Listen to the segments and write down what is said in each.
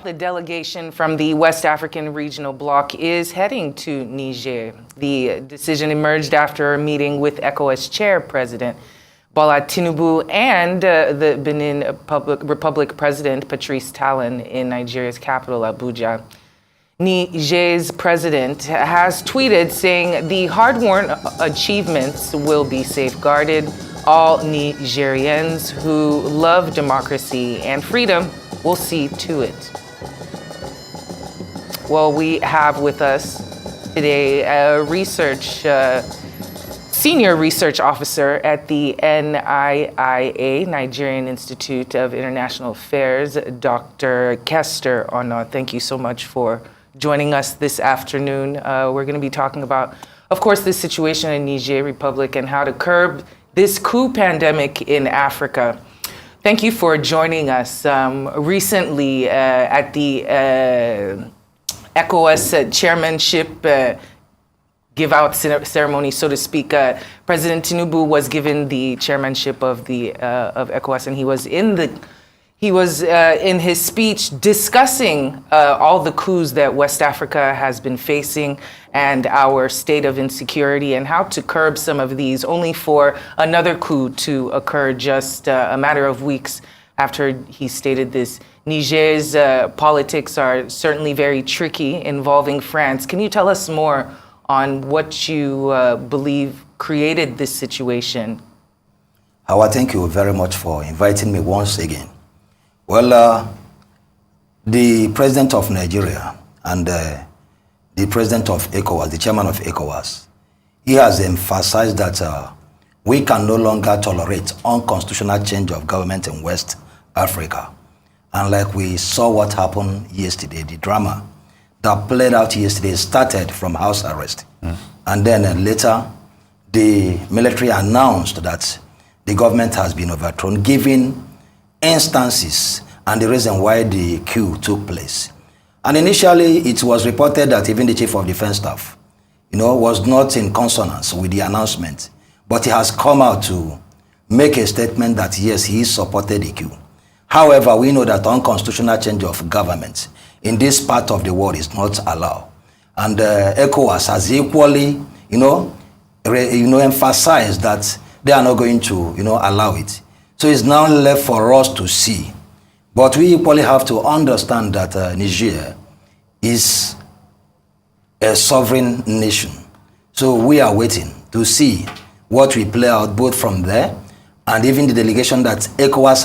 a delegation from the West African Regional Bloc is heading to Niger. The decision emerged after a meeting with ECOWAS Chair President Bola Tinubu and the Benin Republic President Patrice Talon in Nigeria's capital, Abuja. Niger's president has tweeted saying the hard-won achievements will be safeguarded. All Nigerians who love democracy and freedom will see to it. Well, we have with us today a senior research officer at the NIIA, Nigerian Institute of International Affairs, Dr. Kester Ono. Thank you so much for joining us this afternoon. We're going to be talking about, of course, this situation in Niger Republic and how to curb this coup pandemic in Africa. Thank you for joining us. Recently, at the ECOWAS chairmanship give-out ceremony, so to speak, President Tinubu was given the chairmanship of ECOWAS, and he was in his speech discussing all the coups that West Africa has been facing and our state of insecurity and how to curb some of these, only for another coup to occur just a matter of weeks after he stated this. Niger's politics are certainly very tricky, involving France. Can you tell us more on what you believe created this situation? Hawa, thank you very much for inviting me once again. Well, the president of Nigeria and the president of ECOWAS, the chairman of ECOWAS, he has emphasized that we can no longer tolerate unconstitutional change of government in West Africa. And like we saw what happened yesterday, the drama that played out yesterday started from house arrest. And then later, the military announced that the government has been overthrown, giving instances and the reason why the coup took place. And initially, it was reported that even the chief of defense staff, was not in consonance with the announcement, but he has come out to make a statement that yes, he supported the coup. However, we know that unconstitutional change of government in this part of the world is not allowed. And ECOWAS has equally, emphasized that they are not going to, allow it. So it's now left for us to see. But we equally have to understand that Niger is a sovereign nation. So we are waiting to see what will play out both from there and even the delegation that ECOWAS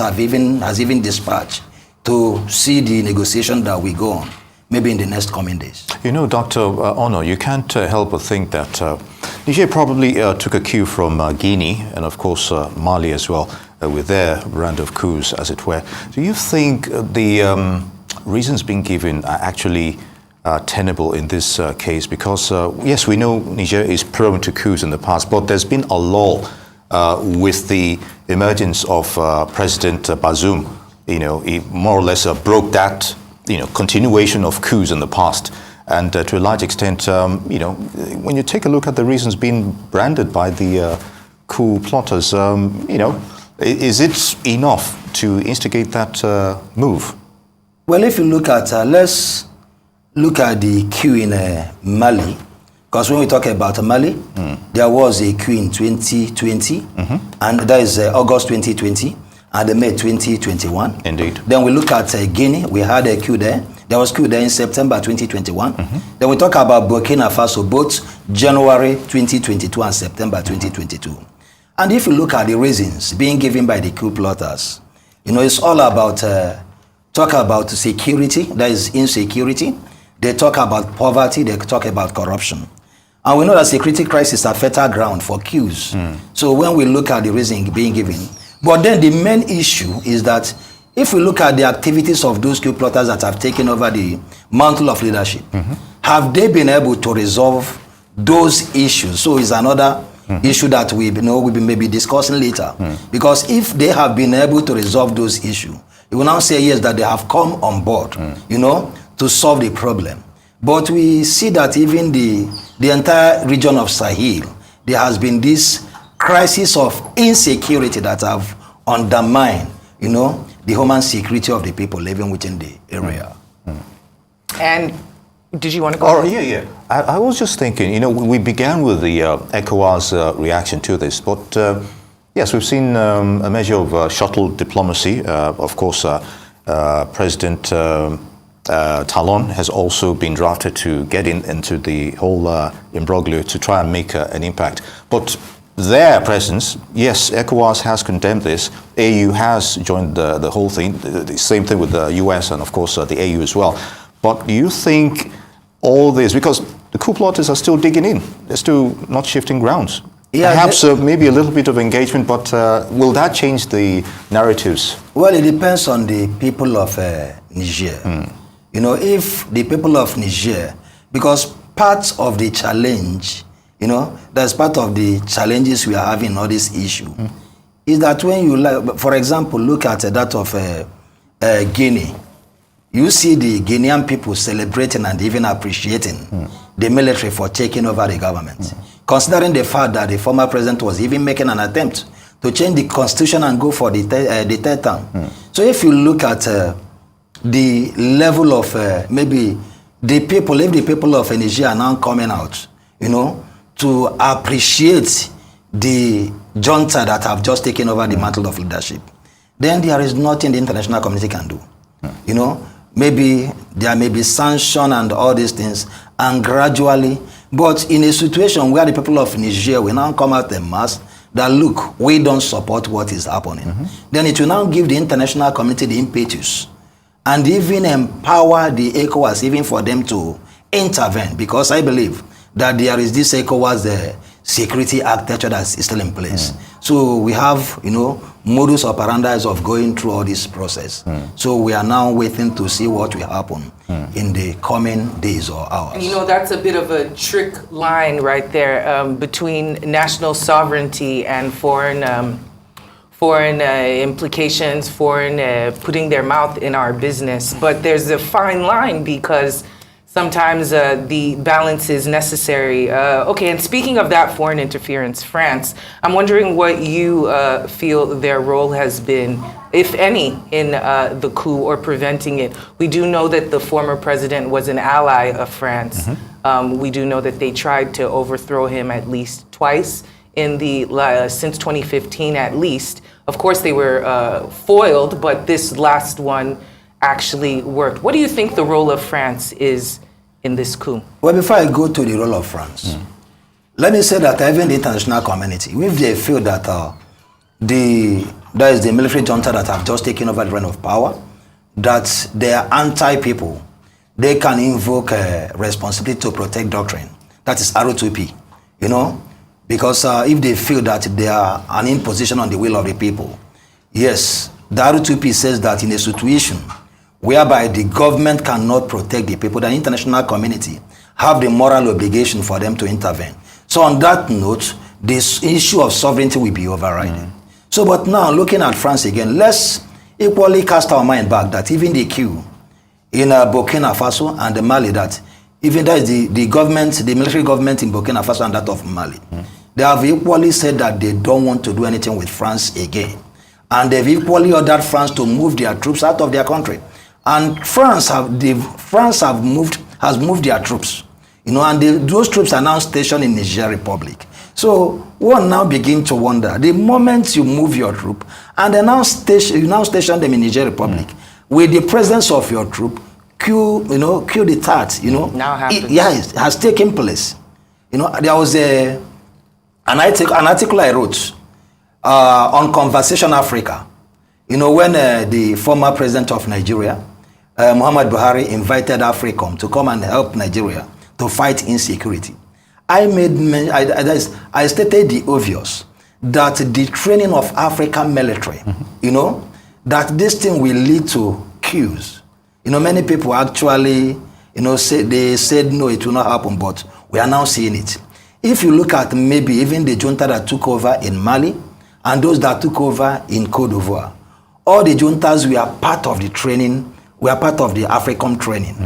has even dispatched to see the negotiation that we go on, maybe in the next coming days. Dr. Ono, you can't help but think that Niger probably took a cue from Guinea and, of course, Mali as well, with their brand of coups, as it were. Do you think the reasons being given are actually tenable in this case? Because, yes, we know Niger is prone to coups in the past, but there's been a lull with the emergence of President Bazoum. He more or less broke that, continuation of coups in the past. And to a large extent, when you take a look at the reasons being branded by the coup plotters, is it enough to instigate that move? Well, if you look at, let's look at the coup in Mali. Because when we talk about Mali, there was a coup in 2020, and that is August 2020, and May 2021. Indeed. Then we look at Guinea, we had a coup there. There was coup there in September 2021. Then we talk about Burkina Faso, both January 2022 and September 2022. And if you look at the reasons being given by the coup plotters, it's all about, talk about security, that is insecurity. They talk about poverty, they talk about corruption. And we know that security crisis are fertile ground for coups. So when we look at the reason being given, but then the main issue is that if we look at the activities of those coup plotters that have taken over the mantle of leadership, have they been able to resolve those issues? So it's another issue that we'll be maybe discussing later. Because if they have been able to resolve those issues, you will now say yes, that they have come on board, to solve the problem. But we see that even the entire region of Sahel, there has been this crisis of insecurity that have undermined, the human security of the people living within the area. And did you want to go? Oh, yeah. I was just thinking, we began with the ECOWAS reaction to this, but yes, we've seen a measure of shuttle diplomacy. Of course, President Talon has also been drafted to get into the whole imbroglio to try and make an impact. But their presence, yes, ECOWAS has condemned this. AU has joined the whole thing. The same thing with the US and, of course, the AU as well. But do you think all this, because the coup plotters are still digging in, they're still not shifting grounds. Yeah, perhaps maybe a little bit of engagement, but will that change the narratives? Well, it depends on the people of Niger. If the people of Niger, because part of the challenge, that's part of the challenges we are having on this issue, is that when you, for example, look at that of Guinea, you see the Guinean people celebrating and even appreciating the military for taking over the government. Considering the fact that the former president was even making an attempt to change the constitution and go for the third term. So if you look at the level of maybe the people, if the people of Niger are now coming out, to appreciate the junta that have just taken over the mantle of leadership, then there is nothing the international community can do. Maybe there may be sanction and all these things, and gradually, but in a situation where the people of Niger will now come out en masse, that look, we don't support what is happening, then it will now give the international community the impetus and even empower the ECOWAS even for them to intervene, because I believe that there is this ECOWAS security architecture that is still in place. So we have, modus operandi of going through all this process. So we are now waiting to see what will happen in the coming days or hours. That's a bit of a trick line right there between national sovereignty and foreign implications, putting their mouth in our business. But there's a fine line because sometimes the balance is necessary. Okay, and speaking of that foreign interference, France, I'm wondering what you feel their role has been, if any, in the coup or preventing it. We do know that the former president was an ally of France. We do know that they tried to overthrow him at least twice in since 2015 at least. Of course, they were foiled, but this last one actually worked. What do you think the role of France is in this coup? Well, before I go to the role of France, let me say that even the international community, if they feel that there is the military junta that have just taken over the reign of power, that they are anti-people, they can invoke responsibility to protect doctrine. That is R2P, because if they feel that they are an imposition on the will of the people, yes, the R2P says that in a situation whereby the government cannot protect the people, the international community have the moral obligation for them to intervene. So on that note, this issue of sovereignty will be overridden. So, but now looking at France again, let's equally cast our mind back that even the coup in Burkina Faso and Mali, that even that is the government, the military government in Burkina Faso and that of Mali, they have equally said that they don't want to do anything with France again. And they've equally ordered France to move their troops out of their country. And France has moved their troops, and those troops are now stationed in Niger Republic. So one now begin to wonder, the moment you move your troop and then you now station them in Niger Republic, with the presence of your troop, kill the tat, now happens. It has taken place. There was an article I wrote on Conversation Africa, when the former president of Nigeria, Muhammad Buhari, invited AFRICOM to come and help Nigeria to fight insecurity. I stated the obvious, that the training of African military, that this thing will lead to coups. Many people actually, they said no, it will not happen, but we are now seeing it. If you look at maybe even the junta that took over in Mali and those that took over in Côte d'Ivoire, all the juntas were part of the training, were part of the AFRICOM training.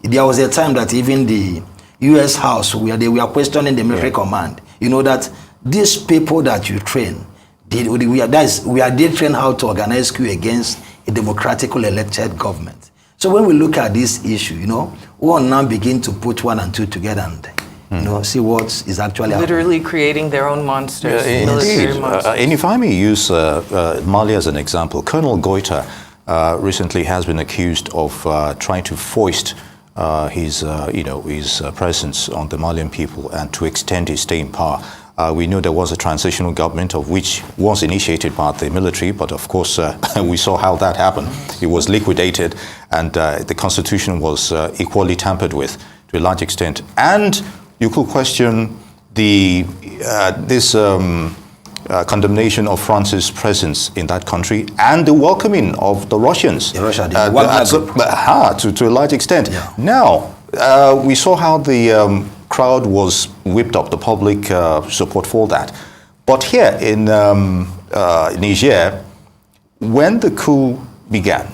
There was a time that even the U.S. House, where they were questioning the military command, that these people that you train, we are trained how to organize coup against a democratically elected government. So when we look at this issue, we will now begin to put 1 and 2 together and, see what is actually happening. Literally creating their own monsters, military Indeed. monsters. And if I may use Mali as an example, Colonel Goita recently has been accused of trying to foist his presence on the Malian people and to extend his stay in power. We know there was a transitional government of which was initiated by the military, but of course we saw how that happened. It was liquidated, and the constitution was equally tampered with to a large extent. And you could question this condemnation of France's presence in that country and the welcoming of the Russians. The Wagner to a large extent. Yeah. Now, we saw how the crowd was whipped up, the public support for that. But here in Niger, when the coup began,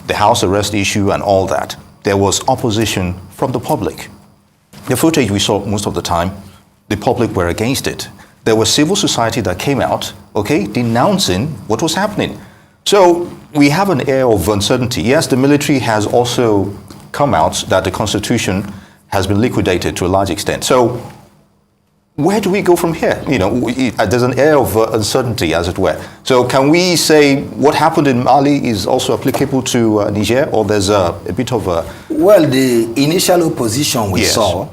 the house arrest issue and all that, there was opposition from the public. The footage we saw most of the time, the public were against it. There was civil society that came out, denouncing what was happening. So we have an air of uncertainty. Yes, the military has also come out that the constitution has been liquidated to a large extent. So where do we go from here? There's an air of uncertainty, as it were. So can we say what happened in Mali is also applicable to Niger, or there's a bit of a... Well, the initial opposition we saw,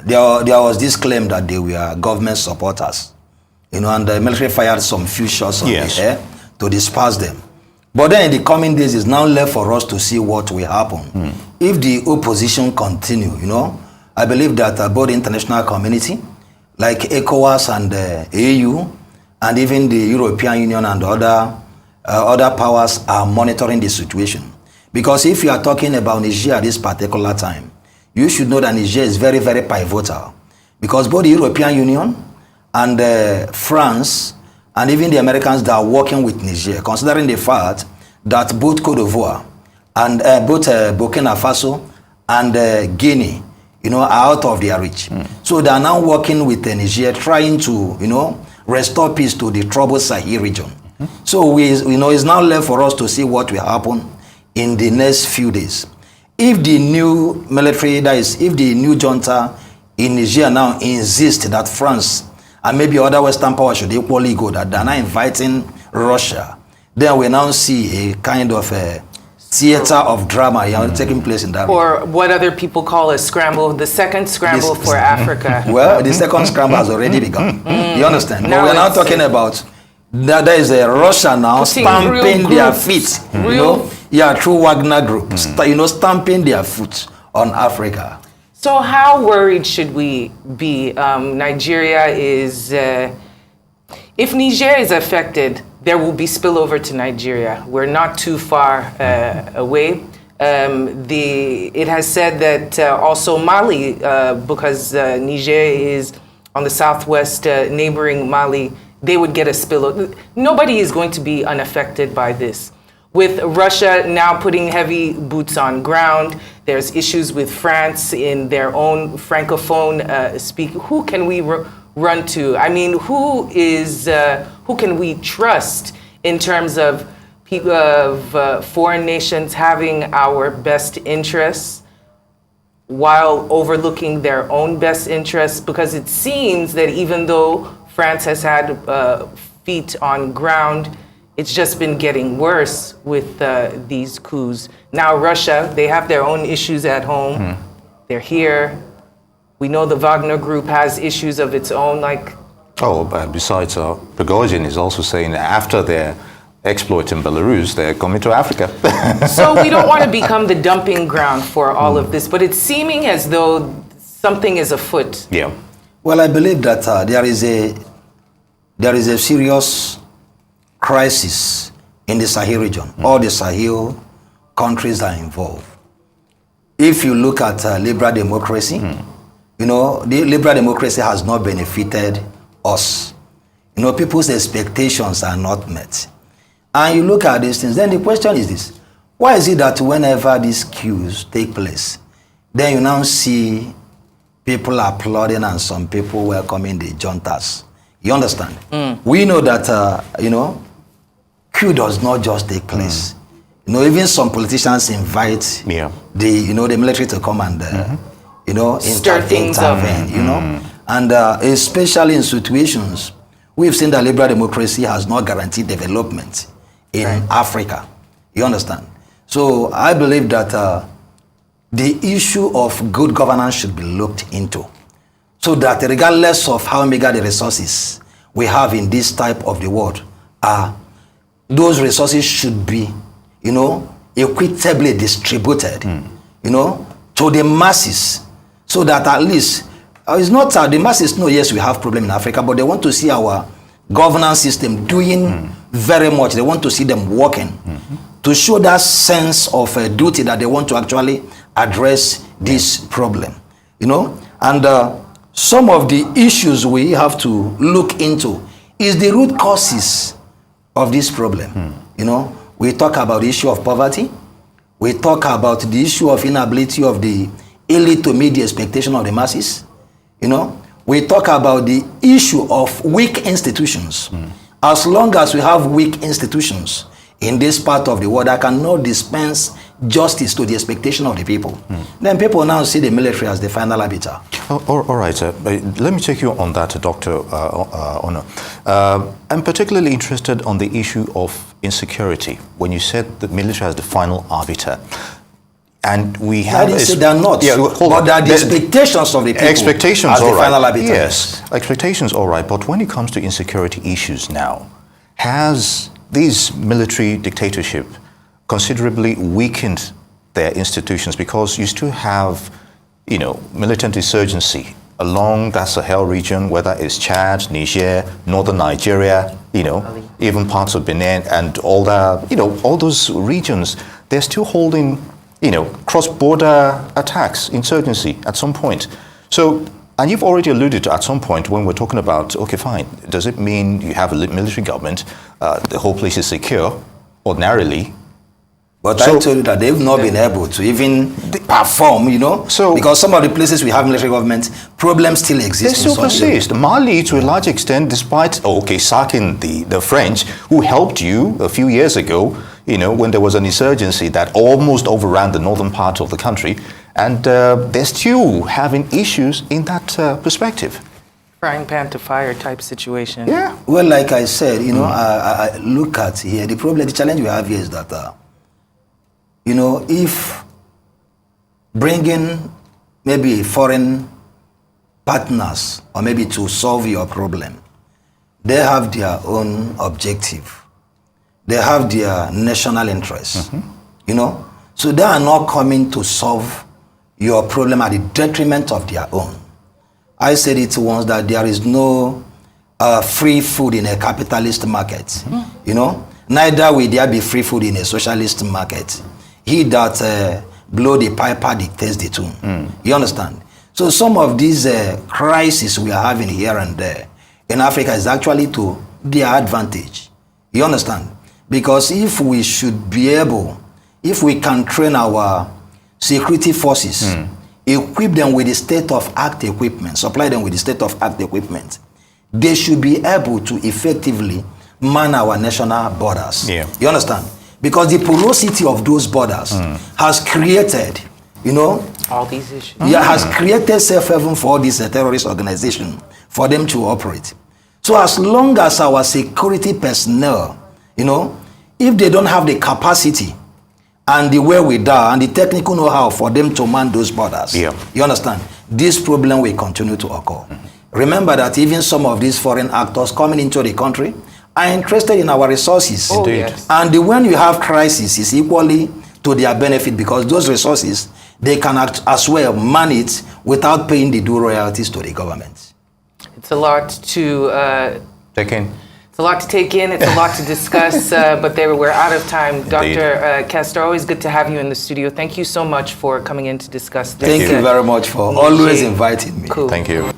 there was this claim that they were government supporters, and the military fired some few shots on the air to disperse them. But then in the coming days, it's now left for us to see what will happen. If the opposition continue, I believe that both the international community, like ECOWAS and the AU, and even the European Union and other powers are monitoring the situation. Because if you are talking about Niger at this particular time, you should know that Niger is very, very pivotal. Because both the European Union and France and even the Americans that are working with Niger, considering the fact that both Cote d'Ivoire and both Burkina Faso and Guinea, are out of their reach. So they are now working with Niger, trying to, restore peace to the troubled Sahel region. So it's now left for us to see what will happen in the next few days. If the new military, that is, if the new junta in Niger now insist that France and maybe other Western powers should equally go, that they're now inviting Russia, then we now see a kind of a theater of drama taking place in that. Or what other people call a scramble, the second scramble for Africa. Well, the second scramble has already begun. You understand? But we're now talking about that there is a Russia now stamping their feet, through Wagner Group, stamping their foot on Africa. So how worried should we be? Nigeria is, if Niger is affected, there will be spillover to Nigeria. We're not too far away. It has said that also Mali, because Niger is on the southwest neighboring Mali, they would get a spillover. Nobody is going to be unaffected by this. With Russia now putting heavy boots on ground, there's issues with France in their own francophone speak. Who can we run to? I mean, who can we trust in terms of people of foreign nations having our best interests while overlooking their own best interests? Because it seems that even though France has had feet on ground, it's just been getting worse with these coups. Now Russia, they have their own issues at home. They're here. We know the Wagner Group has issues of its own, like... besides, Prigozhin is also saying that after their exploit in Belarus, they're coming to Africa. So we don't want to become the dumping ground for all of this, but it's seeming as though something is afoot. Yeah. Well, I believe that there is a serious crisis in the Sahel region. All the Sahel countries are involved. If you look at liberal democracy, the liberal democracy has not benefited us. People's expectations are not met. And you look at these things, then the question is this: why is it that whenever these coups take place, then you now see people applauding and some people welcoming the juntas? You understand? We know that, coup does not just take place. You know, even some politicians invite Yeah. the military to come and Stir things up. intervene. You know, and especially in situations we've seen that liberal democracy has not guaranteed development in Africa. You understand? So I believe that the issue of good governance should be looked into, so that regardless of how meager the resources we have in this type of the world are, those resources should be, equitably distributed, to the masses, so that at least it's not the masses know, yes, we have problem in Africa, but they want to see our governance system doing very much. They want to see them working to show that sense of duty that they want to actually address this problem, and some of the issues we have to look into is the root causes of this problem. We talk about the issue of poverty. We talk about the issue of inability of the elite to meet the expectation of the masses. We talk about the issue of weak institutions. As long as we have weak institutions in this part of the world that cannot dispense justice to the expectation of the people, then people now see the military as the final arbiter. All right. Let me take you on that, Dr. Ono. I'm particularly interested on the issue of insecurity. When you said the military as the final arbiter, and we have... I didn't say they're not, but that the expectations of the people expectations, as the all right. final arbiter. Yes, expectations, all right. But when it comes to insecurity issues now, has this military dictatorship considerably weakened their institutions? Because you still have, militant insurgency along that Sahel region, whether it's Chad, Niger, northern Nigeria, even parts of Benin and all that, all those regions, they're still holding, cross-border attacks, insurgency at some point. So, and you've already alluded to at some point when we're talking about, okay, fine, does it mean you have a military government, the whole place is secure, ordinarily? But I told you that they've not been able to even perform, So, because some of the places we have military government, problems still exist. They still persist. Mali, to a large extent, despite, sacking the French, who helped you a few years ago, when there was an insurgency that almost overran the northern part of the country, and they're still having issues in that perspective. Frying pan to fire type situation. Yeah. Well, like I said, I look at here, the challenge we have here is that, if bringing maybe foreign partners or maybe to solve your problem, they have their own objective. They have their national interests, So they are not coming to solve your problem at the detriment of their own. I said it once that there is no free food in a capitalist market, Neither will there be free food in a socialist market. He that blow the piper dictates the tune. You understand? So some of these crises we are having here and there in Africa is actually to their advantage. You understand? Because if we should be able, if we can train our security forces, equip them with the state-of-art equipment, supply them with the state-of-art equipment, they should be able to effectively man our national borders. Yeah. You understand? Because the porosity of those borders has created, all these issues. has created safe haven for all these terrorist organizations for them to operate. So as long as our security personnel, if they don't have the capacity and the wherewithal and the technical know-how for them to man those borders, you understand, this problem will continue to occur. Remember that even some of these foreign actors coming into the country are interested in our resources. Oh, yes. And when you have crisis, it's equally to their benefit, because those resources, they can as well man it without paying the due royalties to the government. It's a lot to Take in. It's a lot to take in. It's a lot to discuss, but we're out of time. Indeed. Dr. Kester, always good to have you in the studio. Thank you so much for coming in to discuss this. Thank you very much for always inviting me. Cool. Thank you.